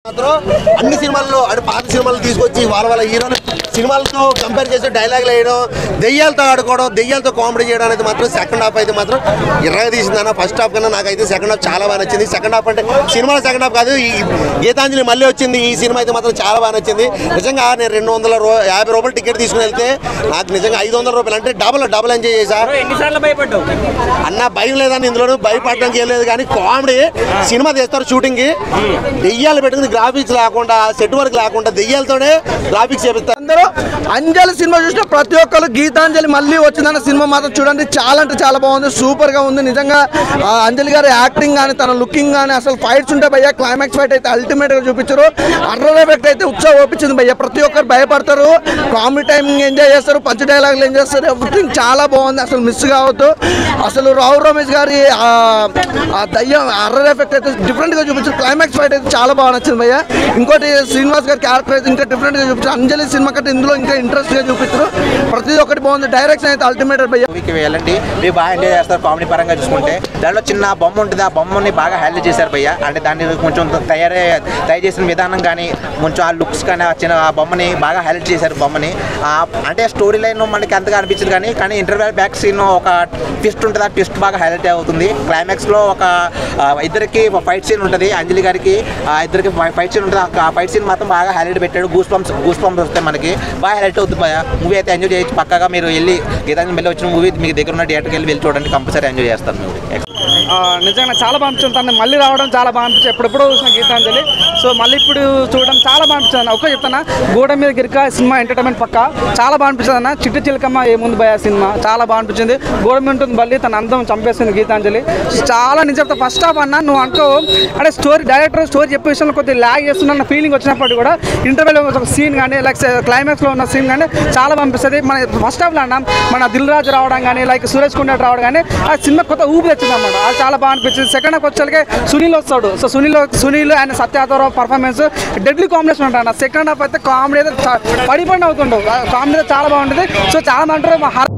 అన్ని సినిమాల్లో అంటే పాత సినిమాలు తీసుకొచ్చి వాళ్ళ హీరోలు సినిమాలతో కంపేర్ చేసి డైలాగులు వేయడం, దెయ్యాలతో ఆడుకోవడం, దెయ్యాలతో కామెడీ చేయడం అనేది మాత్రం సెకండ్ హాఫ్ అయితే మాత్రం ఇరగా తీసిందన్న. ఫస్ట్ హాఫ్ కన్నా నాకైతే సెకండ్ హాఫ్ చాలా బాగా నచ్చింది. సెకండ్ హాఫ్ అంటే సినిమాలో సెకండ్ హాఫ్ కాదు, ఈ గీతాంజలి మళ్ళీ వచ్చింది. ఈ సినిమా అయితే మాత్రం చాలా బాగా నచ్చింది. నిజంగా నేను 250 రూపాయలు టికెట్ తీసుకుని వెళ్తే నాకు నిజంగా 500 రూపాయలు అంటే డబుల్ ఎంజాయ్ చేశా అన్న. భయం లేదని ఇందులో భయపడడానికి ఏం లేదు, కానీ కామెడీ సినిమా తీస్తారు షూటింగ్కి, దెయ్యాలు పెట్టుకుని గ్రాఫిక్స్ లేకుండా సెట్ వర్క్ లేకుండా దెయ్యాలతోనే గ్రాఫిక్స్ చేపిస్తారు. అందరూ అంజలి సినిమా చూసిన ప్రతి ఒక్కరు గీతాంజలి మళ్ళీ వచ్చిందన్న సినిమా మాత్రం చూడండి, చాలా అంటే చాలా బాగుంది, సూపర్ గా ఉంది. నిజంగా అంజలి గారి యాక్టింగ్ కానీ తన లుకింగ్ కానీ అసలు ఫైట్స్ ఉంటాయి భయ్య. క్లైమాక్స్ ఫైట్ అయితే అల్టిమేట్ గా చూపించారు. అర్రర్ ఎఫెక్ట్ అయితే ఉత్సాహం ఓపించింది భయ్య. ప్రతి ఒక్కరు భయపడతారు, కామెడీ టైమింగ్ ఎంజాయ్ చేస్తారు, పంచ్ డైలాగులు ఎంజాయ్ చేస్తారు. ఎవ్రీథింగ్ చాలా బాగుంది, అసలు మిస్ కావద్దు. అసలు రావు రమేష్ గారి దయ్యం అర్రర్ ఎఫెక్ట్ అయితే డిఫరెంట్ గా చూపించారు. క్లైమాక్స్ ఫైట్ అయితే చాలా బాగా నచ్చింది భయ్య. ఇంకోటి శ్రీనివాస్ గారి క్యారెక్టర్ అయితే ఇంకా డిఫరెంట్ గా చూపించారు. అంజలి సినిమా కంటే ఇందులో ఇంకా ఇంట్రెస్ట్ గా చూపిస్తారు. ప్రతి ఒక్కటి బాగుంది. డైరెక్షన్ అయితే అల్టిమేట్ భయ్య. మూవీకి వెళ్ళండి, మీరు బాగా ఎంజాయ్ చేస్తారు. కామెడీ పరంగా చూసుకుంటే దాంట్లో చిన్న బొమ్మ ఉంటుంది, ఆ బొమ్మని బాగా హ్యాండిల్ చేశారు భయ్య. అంటే దాన్ని కొంచెం తయారు చేసిన విధానం కానీ కొంచెం ఆ లుక్స్ కానీ ఆ బొమ్మని బాగా హైలైట్ చేశారు. బొమ్మని అంటే స్టోరీ లైన్ మనకి అంతగా అనిపించదు, కానీ ఇంటర్వెల్ బ్యాక్ సీన్ ఒక ట్విస్ట్ ఉంటుంది, ఆ ట్విస్ట్ బాగా హైలైట్ అవుతుంది. క్లైమాక్స్లో ఒక ఇద్దరికి ఫైట్ సీన్ ఉంటుంది, అంజలి గారికి ఇద్దరికి ఫైట్ సీన్ ఉంటుంది. ఆ ఫైట్ సీన్ మాత్రం బాగా హైలైట్ పెట్టాడు. గూస్ బంప్స్ వస్తాయి మనకి, బాగా హైలైట్ అవుతుంది భయ్య. మూవీ అయితే ఎంజాయ్ చేయొచ్చు పక్కగా. మీరు వెళ్ళి గీతాంజలి వెళ్ళి వచ్చిన మూవీ మీకు దగ్గర ఉన్న థియేటర్కి వెళ్ళి చూడండి, కంపల్సరీ ఎంజాయ్ చేస్తారు మూవీ. నిజంగా చాలా బాగా అనిపించింది. తను మళ్ళీ రావడం చాలా బాగా అనిపించింది. ఎప్పుడెప్పుడో చూసిన గీతాంజలి, సో మళ్ళీ ఇప్పుడు చూడడం చాలా బాగా అనిపించింది. ఒక్క చెప్తానా, గోడ మీద గిరిక సినిమా ఎంటర్టైన్మెంట్ పక్క చాలా బాగా అనిపించింది అన్న. చిట్టి చిలకమ్మ ఏముంది భయ సినిమా చాలా బాగా అనిపించింది. గోడ మీద ఉంటుంది మళ్ళీ తన అందం చంపేస్తుంది గీతాంజలి. చాలా నేను చెప్తా ఫస్ట్ హాఫ్ అన్న నువ్వు అనుకో అంటే స్టోరీ డైరెక్టర్ స్టోరీ చెప్పే విషయంలో కొద్దిగా ల్యాగ్ చేస్తున్న ఫీలింగ్ వచ్చినప్పటికీ కూడా ఇంటర్వెల్ ఒక సీన్ కానీ లైక్ క్లైమాక్స్లో ఉన్న సీన్ కానీ చాలా బాగా అనిపిస్తుంది. మన ఫస్ట్ హాఫ్లో అన్న మన దిల్ రాజు రావడం కానీ లైక్ సురేష్ కుండట్ రావడం కానీ ఆ సినిమా కొత్త ఊపి తెచ్చింది అన్నమాట. అది చాలా బాగా అనిపించింది. సెకండ్ హాఫ్ వచ్చేసరికి సునీల్ వస్తాడు. సో సునీల్ అండ్ సత్యాతరావు పర్ఫార్మెన్స్ డెడ్లీ కాంబినేషన్ ఉంటాడు. సెకండ్ హాఫ్ అయితే కామెడీ అయితే పడిపడి అవుతుండవు, కామెడీ చాలా బాగుంటుంది. సో చాలా బాగుంటారు.